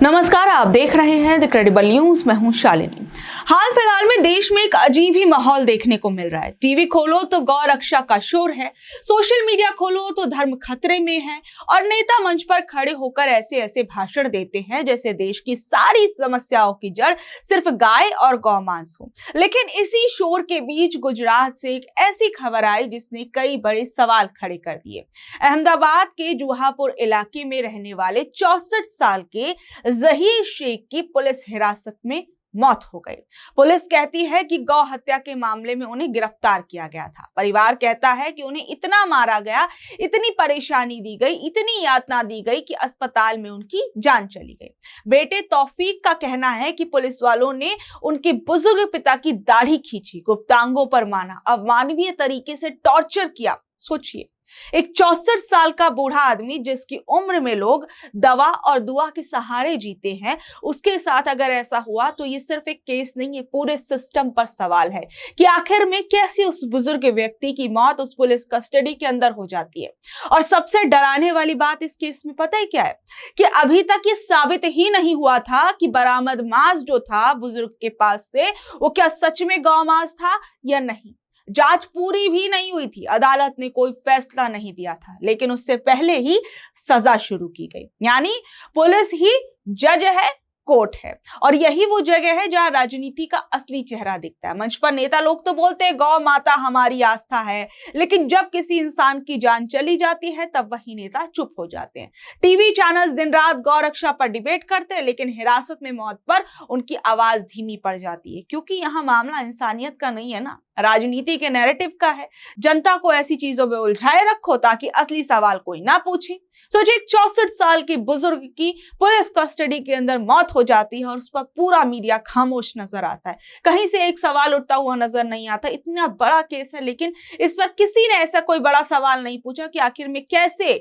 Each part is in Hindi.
नमस्कार, आप देख रहे हैं द क्रेडिबल न्यूज। मैं हूं शालिनी। हाल फिलहाल में देश में एक अजीब ही माहौल देखने को मिल रहा है। टीवी खोलो तो गौ रक्षा का शोर है, सोशल मीडिया खोलो तो धर्म खतरे में है और नेता मंच पर खड़े होकर ऐसे ऐसे भाषण देते हैं जैसे देश की सारी समस्याओं की जड़ सिर्फ गाय और गौमांस हो। लेकिन इसी शोर के बीच गुजरात से एक ऐसी खबर आई जिसने कई बड़े सवाल खड़े कर दिए। अहमदाबाद के जुहापुर इलाके में रहने वाले 64 साल के जहीर शेख की पुलिस हिरासत में मौत हो गई। पुलिस कहती है कि गौ हत्या के मामले में उन्हें गिरफ्तार किया गया था। परिवार कहता है कि उन्हें इतना मारा गया, इतनी परेशानी दी गई, इतनी यातना दी गई कि अस्पताल में उनकी जान चली गई। बेटे तौफीक का कहना है कि पुलिस वालों ने उनके बुजुर्ग पिता की दाढ़ी खींची, गुप्तांगों पर माना, अमानवीय तरीके से टॉर्चर किया। सोचिए, एक 64 साल का बूढ़ा आदमी जिसकी उम्र में लोग दवा और दुआ के सहारे जीते हैं, उसके साथ अगर ऐसा हुआ तो ये सिर्फ एक केस नहीं है, पूरे सिस्टम पर सवाल है कि आखिर में कैसे उस बुजुर्ग व्यक्ति की मौत उस पुलिस कस्टडी के अंदर हो जाती है। और सबसे डराने वाली बात इस केस में पता है क्या है कि अभी तक ये साबित ही नहीं हुआ था कि बरामद मांस जो था बुजुर्ग के पास से वो क्या सच में गौ मांस था या नहीं। जांच पूरी भी नहीं हुई थी, अदालत ने कोई फैसला नहीं दिया था, लेकिन उससे पहले ही सजा शुरू की गई। यानी पुलिस ही जज है, कोर्ट है, और यही वो जगह है जहां राजनीति का असली चेहरा दिखता है। मंच पर नेता लोग तो बोलते हैं गौ माता हमारी आस्था है, लेकिन जब किसी इंसान की जान चली जाती है तब वही नेता चुप हो जाते हैं। टीवी चैनल्स दिन रात गौ रक्षा पर डिबेट करते हैं, लेकिन हिरासत में मौत पर उनकी आवाज धीमी पड़ जाती है, क्योंकि यहाँ मामला इंसानियत का नहीं है ना, राजनीति के नैरेटिव का है। जनता को ऐसी चीजों में उलझाए रखो ताकि असली सवाल कोई ना पूछे। सोचिए, एक 64 साल के बुजुर्ग की पुलिस कस्टडी के अंदर मौत हो जाती है और उस पर पूरा मीडिया खामोश नजर आता है। कहीं से एक सवाल उठता हुआ नजर नहीं आता। इतना बड़ा केस है, लेकिन इस पर किसी ने ऐसा कोई बड़ा सवाल नहीं पूछा कि आखिर में कैसे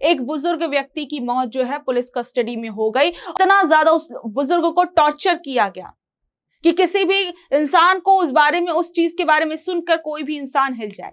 एक बुजुर्ग व्यक्ति की मौत जो है पुलिस कस्टडी में हो गई। इतना ज्यादा उस बुजुर्ग को टॉर्चर किया गया कि किसी भी इंसान को उस बारे में, उस चीज के बारे में सुनकर कोई भी इंसान हिल जाए।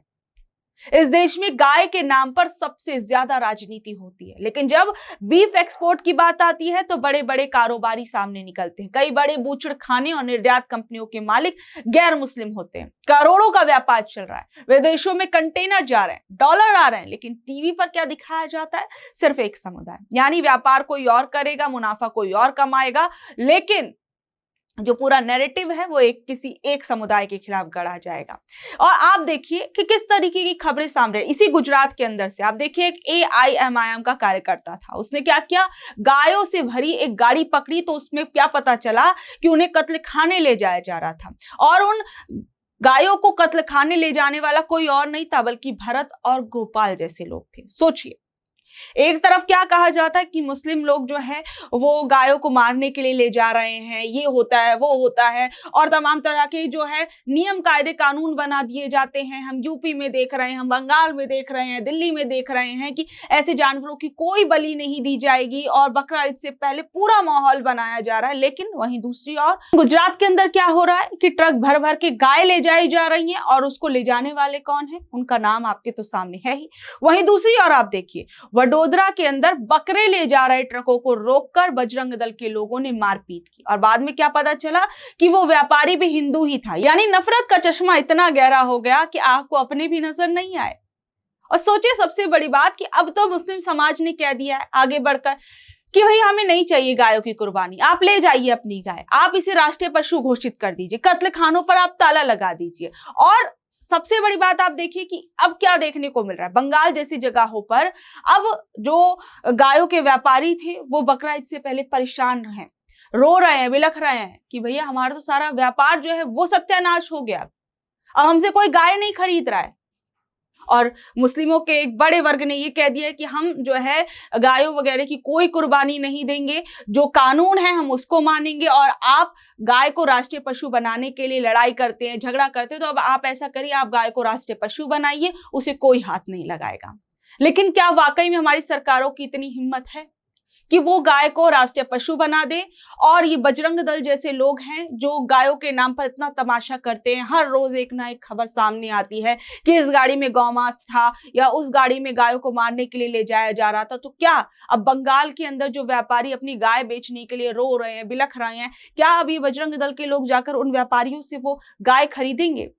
इस देश में गाय के नाम पर सबसे ज्यादा राजनीति होती है, लेकिन जब बीफ एक्सपोर्ट की बात आती है तो बड़े बड़े कारोबारी सामने निकलते हैं। कई बड़े बूचड़ खाने और निर्यात कंपनियों के मालिक गैर मुस्लिम होते हैं। करोड़ों का व्यापार चल रहा है, विदेशों में कंटेनर जा रहे हैं, डॉलर आ रहे हैं, लेकिन टीवी पर क्या दिखाया जाता है? सिर्फ एक समुदाय। यानी व्यापार कोई और करेगा, मुनाफा कोई और कमाएगा, लेकिन जो पूरा नैरेटिव है वो किसी एक समुदाय के खिलाफ गढ़ा जाएगा। और आप देखिए कि किस तरीके की खबरें सामने। इसी गुजरात के अंदर से आप देखिए, एक AIMIM का कार्यकर्ता था, उसने क्या किया, गायों से भरी एक गाड़ी पकड़ी तो उसमें क्या पता चला कि उन्हें कत्ल खाने ले जाया जा रहा था, और उन गायों को कत्ल खाने ले जाने वाला कोई और नहीं था बल्कि भरत और गोपाल जैसे लोग थे। सोचिए, एक तरफ क्या कहा जाता है कि मुस्लिम लोग जो है वो गायों को मारने के लिए ले जा रहे हैं, ये होता है, वो होता है, और तमाम तरह के जो है नियम कायदे कानून बना दिए जाते हैं। हम यूपी में देख रहे हैं, हम बंगाल में देख रहे हैं, दिल्ली में देख रहे हैं कि ऐसे जानवरों की कोई बलि नहीं दी जाएगी और बकरा ईद से पहले पूरा माहौल बनाया जा रहा है। लेकिन वहीं दूसरी ओर गुजरात के अंदर क्या हो रहा है कि ट्रक भर भर के गाय ले जाई जा रही है, और उसको ले जाने वाले कौन है, उनका नाम आपके तो सामने है ही। वहीं दूसरी ओर आप देखिए, वडोदरा के अंदर बकरे ले जा रहे ट्रकों को रोककर बजरंग दल के लोगों ने मारपीट की, और बाद में क्या पता चला कि वो व्यापारी भी हिंदू ही था। यानी नफरत का चश्मा इतना गहरा हो गया कि आपको अपने भी नजर नहीं आए। और सोचिए, सबसे बड़ी बात कि अब तो मुस्लिम समाज ने कह दिया है आगे बढ़कर कि भाई हमें नहीं चाहिए गायों की कुर्बानी, आप ले जाइए अपनी गाय, आप इसे राष्ट्रीय पशु घोषित कर दीजिए, कत्ल खानों पर आप ताला लगा दीजिए। और सबसे बड़ी बात आप देखिए कि अब क्या देखने को मिल रहा है, बंगाल जैसी जगहों पर अब जो गायों के व्यापारी थे वो बकरा ईद से पहले परेशान हैं, रो रहे हैं, बिलख रहे हैं कि भैया हमारा तो सारा व्यापार जो है वो सत्यानाश हो गया, अब हमसे कोई गाय नहीं खरीद रहा है। और मुस्लिमों के एक बड़े वर्ग ने ये कह दिया कि हम जो है गायों वगैरह की कोई कुर्बानी नहीं देंगे, जो कानून है हम उसको मानेंगे, और आप गाय को राष्ट्रीय पशु बनाने के लिए लड़ाई करते हैं, झगड़ा करते हैं, तो अब आप ऐसा करिए, आप गाय को राष्ट्रीय पशु बनाइए, उसे कोई हाथ नहीं लगाएगा। लेकिन क्या वाकई में हमारी सरकारों की इतनी हिम्मत है कि वो गाय को राष्ट्रीय पशु बना दे। और ये बजरंग दल जैसे लोग हैं जो गायों के नाम पर इतना तमाशा करते हैं। हर रोज एक ना एक खबर सामने आती है कि इस गाड़ी में गौमांस था या उस गाड़ी में गायों को मारने के लिए ले जाया जा रहा था। तो क्या अब बंगाल के अंदर जो व्यापारी अपनी गाय बेचने के लिए रो रहे हैं, बिलख रहे हैं, क्या अभी बजरंग दल के लोग जाकर उन व्यापारियों से वो गाय खरीदेंगे?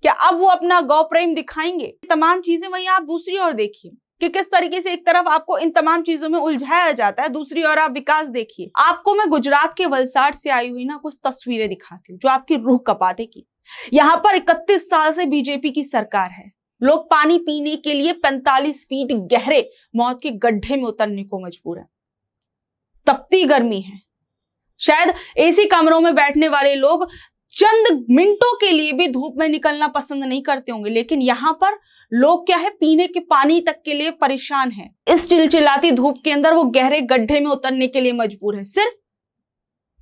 क्या अब वो अपना गौ प्रेम दिखाएंगे? तमाम चीजें वहीं आप दूसरी ओर देखिए कि किस तरीके से एक तरफ आपको इन तमाम चीजों में उलझाया जाता है, दूसरी ओर आप विकास देखिए। आपको मैं गुजरात के वलसाड से आई हुई ना कुछ तस्वीरें दिखाती हूँ जो आपकी रूह कपा देगी। यहाँ पर 31 साल से बीजेपी की सरकार है। लोग पानी पीने के लिए 45 फीट गहरे मौत के गड्ढे में उतरने को मजबूर है। तपती गर्मी है। शायद एसी कमरों में बैठने वाले लोग चंद मिनटों के लिए भी धूप में निकलना पसंद नहीं करते होंगे, लेकिन यहाँ पर लोग क्या है, पीने के पानी तक के लिए परेशान हैं। इस चिलचिलाती धूप के अंदर वो गहरे गड्ढे में उतरने के लिए मजबूर है, सिर्फ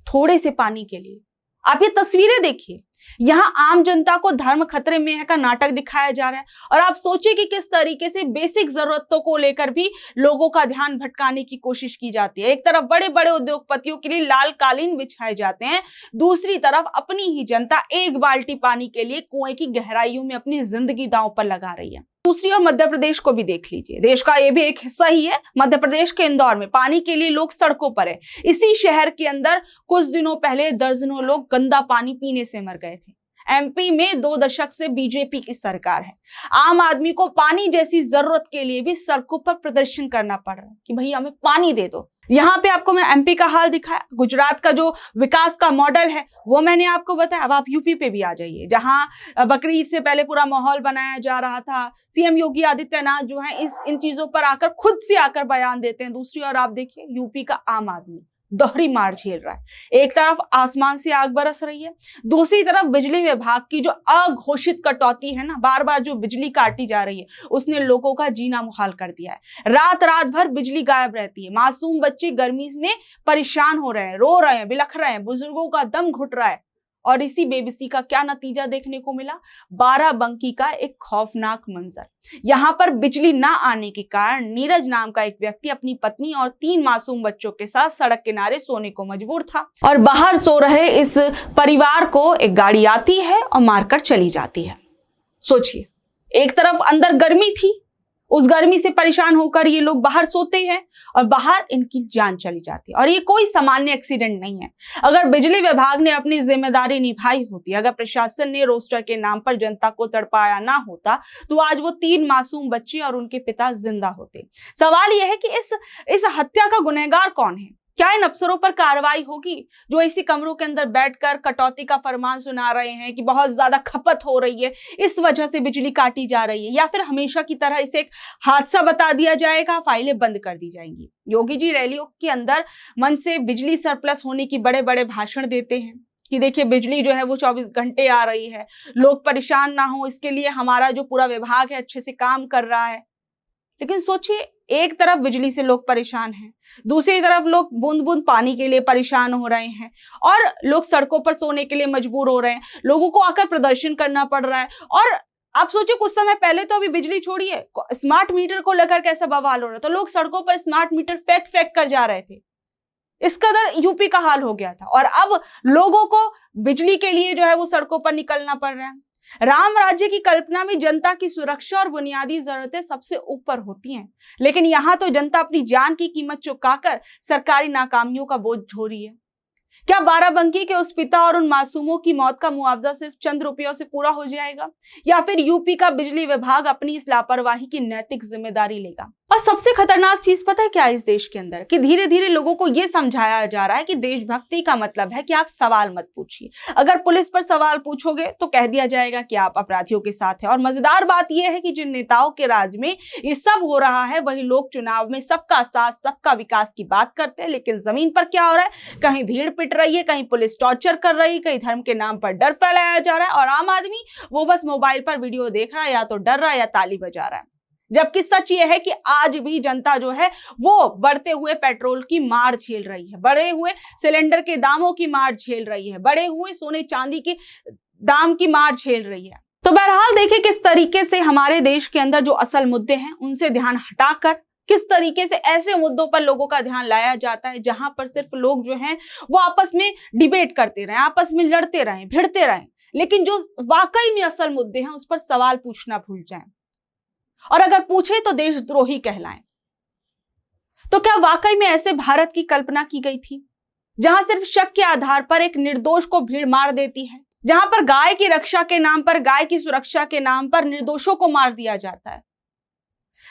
थोड़े से पानी के लिए। आप ये तस्वीरें देखिए, यहाँ आम जनता को धर्म खतरे में है का नाटक दिखाया जा रहा है। और आप सोचिए कि किस तरीके से बेसिक जरूरतों को लेकर भी लोगों का ध्यान भटकाने की कोशिश की जाती है। एक तरफ बड़े बड़े उद्योगपतियों के लिए लाल कालीन बिछाए जाते हैं, दूसरी तरफ अपनी ही जनता एक बाल्टी पानी के लिए कुएं की गहराइयों में अपनी जिंदगी दांव पर लगा रही है। दूसरी ओर मध्य प्रदेश को भी देख लीजिए, देश का ये भी एक हिस्सा ही है। मध्य प्रदेश के इंदौर में पानी के लिए लोग सड़कों पर है। इसी शहर के अंदर कुछ दिनों पहले दर्जनों लोग गंदा पानी पीने से मर गए थे। एमपी में 2 दशक से बीजेपी की सरकार है। आम आदमी को पानी जैसी जरूरत के लिए भी सड़कों पर प्रदर्शन करना पड़ रहा है कि भैया हमें पानी दे दो। यहाँ पे आपको मैं एमपी का हाल दिखाया, गुजरात का जो विकास का मॉडल है वो मैंने आपको बताया। अब आप यूपी पे भी आ जाइए, जहां बकरीद से पहले पूरा माहौल बनाया जा रहा था। सीएम योगी आदित्यनाथ जो है इन चीजों पर आकर खुद से आकर बयान देते हैं। दूसरी ओर आप देखिए यूपी का आम आदमी दोहरी मार झेल रहा है। एक तरफ आसमान से आग बरस रही है, दूसरी तरफ बिजली विभाग की जो अघोषित कटौती है ना, बार बार जो बिजली काटी जा रही है, उसने लोगों का जीना मुहाल कर दिया है। रात रात भर बिजली गायब रहती है। मासूम बच्चे गर्मी में परेशान हो रहे हैं, रो रहे हैं, बिलख रहे हैं, बुजुर्गों का दम घुट रहा है। और इसी बेबसी का क्या नतीजा देखने को मिला? बाराबंकी का एक खौफनाक मंजर। यहाँ पर बिजली ना आने के कारण नीरज नाम का एक व्यक्ति अपनी पत्नी और 3 मासूम बच्चों के साथ सड़क किनारे सोने को मजबूर था। और बाहर सो रहे इस परिवार को एक गाड़ी आती है और मारकर चली जाती है। सोचिए, एक तरफ अंदर गर्मी थी, उस गर्मी से परेशान होकर ये लोग बाहर सोते हैं और बाहर इनकी जान चली जाती है। और ये कोई सामान्य एक्सीडेंट नहीं है। अगर बिजली विभाग ने अपनी जिम्मेदारी निभाई होती, अगर प्रशासन ने रोस्टर के नाम पर जनता को तड़पाया ना होता, तो आज वो 3 मासूम बच्चे और उनके पिता जिंदा होते। सवाल यह है कि इस हत्या का गुनहगार कौन है? क्या इन अफसरों पर कार्रवाई होगी जो इसी कमरों के अंदर बैठकर कटौती का फरमान सुना रहे हैं कि बहुत ज्यादा खपत हो रही है, इस वजह से बिजली काटी जा रही है? या फिर हमेशा की तरह इसे एक हादसा बता दिया जाएगा, फाइलें बंद कर दी जाएंगी? योगी जी रैलियों के अंदर मन से बिजली सरप्लस होने की बड़े बड़े भाषण देते हैं कि देखिए बिजली जो है वो 24 घंटे आ रही है, लोग परेशान ना हो इसके लिए हमारा जो पूरा विभाग है अच्छे से काम कर रहा है। लेकिन सोचिए, एक तरफ बिजली से लोग परेशान हैं, दूसरी तरफ लोग बूंद बूंद पानी के लिए परेशान हो रहे हैं और लोग सड़कों पर सोने के लिए मजबूर हो रहे हैं। लोगों को आकर प्रदर्शन करना पड़ रहा है। और आप सोचिए, कुछ समय पहले तो अभी बिजली छोड़िए, स्मार्ट मीटर को लेकर कैसा बवाल हो रहा था। लोग सड़कों पर स्मार्ट मीटर फेंक कर जा रहे थे। इस कदर यूपी का हाल हो गया था। और अब लोगों को बिजली के लिए जो है वो सड़कों पर निकलना पड़ रहा है। राम राज्य की कल्पना में जनता की सुरक्षा और बुनियादी जरूरतें सबसे ऊपर होती हैं, लेकिन यहाँ तो जनता अपनी जान की कीमत चुकाकर सरकारी नाकामियों का बोझ ढो रही है। क्या बाराबंकी के उस पिता और उन मासूमों की मौत का मुआवजा सिर्फ चंद रुपयों से पूरा हो जाएगा, या फिर यूपी का बिजली विभाग अपनी इस लापरवाही की नैतिक जिम्मेदारी लेगा? और सबसे खतरनाक चीज पता है क्या इस देश के अंदर, कि धीरे धीरे लोगों को यह समझाया जा रहा है कि देशभक्ति का मतलब है कि आप सवाल मत पूछिए। अगर पुलिस पर सवाल पूछोगे तो कह दिया जाएगा कि आप अपराधियों के साथ हैं। और मजेदार बात यह है कि जिन नेताओं के राज में ये सब हो रहा है, वही लोग चुनाव में सबका साथ सबका विकास की बात करते हैं, लेकिन जमीन पर क्या हो रहा है? कहीं भीड़ पिट रही है, कहीं पुलिस टॉर्चर कर रही है, कहीं धर्म के नाम पर डर फैलाया जा रहा है, और आम आदमी वो बस मोबाइल पर वीडियो देख रहा है, या तो डर रहा है या ताली बजा रहा है। जबकि सच ये है कि आज भी जनता जो है वो बढ़ते हुए पेट्रोल की मार झेल रही है, बढ़े हुए सिलेंडर के दामों की मार झेल रही है, बढ़े हुए सोने चांदी के दाम की मार झेल रही है। तो बहरहाल देखिए किस तरीके से हमारे देश के अंदर जो असल मुद्दे हैं उनसे ध्यान हटाकर किस तरीके से ऐसे मुद्दों पर लोगों का ध्यान लाया जाता है जहां पर सिर्फ लोग जो हैं वो आपस में डिबेट करते रहें, आपस में लड़ते रहें, भिड़ते रहें, लेकिन जो वाकई में असल मुद्दे हैं उस पर सवाल पूछना भूल जाएं, और अगर पूछे तो देशद्रोही कहलाएं। तो क्या वाकई में ऐसे भारत की कल्पना की गई थी जहां सिर्फ शक के आधार पर एक निर्दोष को भीड़ मार देती है, जहां पर गाय की रक्षा के नाम पर, गाय की सुरक्षा के नाम पर निर्दोषों को मार दिया जाता है?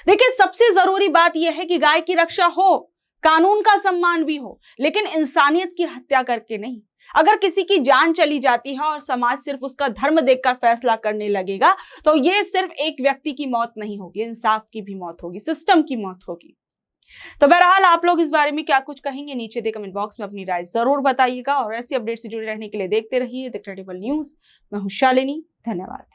देखिए, सबसे जरूरी बात यह है कि गाय की रक्षा हो, कानून का सम्मान भी हो, लेकिन इंसानियत की हत्या करके नहीं। अगर किसी की जान चली जाती है और समाज सिर्फ उसका धर्म देखकर फैसला करने लगेगा, तो यह सिर्फ एक व्यक्ति की मौत नहीं होगी, इंसाफ की भी मौत होगी, सिस्टम की मौत होगी। तो बहरहाल आप लोग इस बारे में क्या कुछ कहेंगे, नीचे दे कमेंट बॉक्स में अपनी राय जरूर बताइएगा, और ऐसी अपडेट से जुड़े रहने के लिए देखते रहिए द क्रेडिबल न्यूज। मैं हूं शालिनी, धन्यवाद।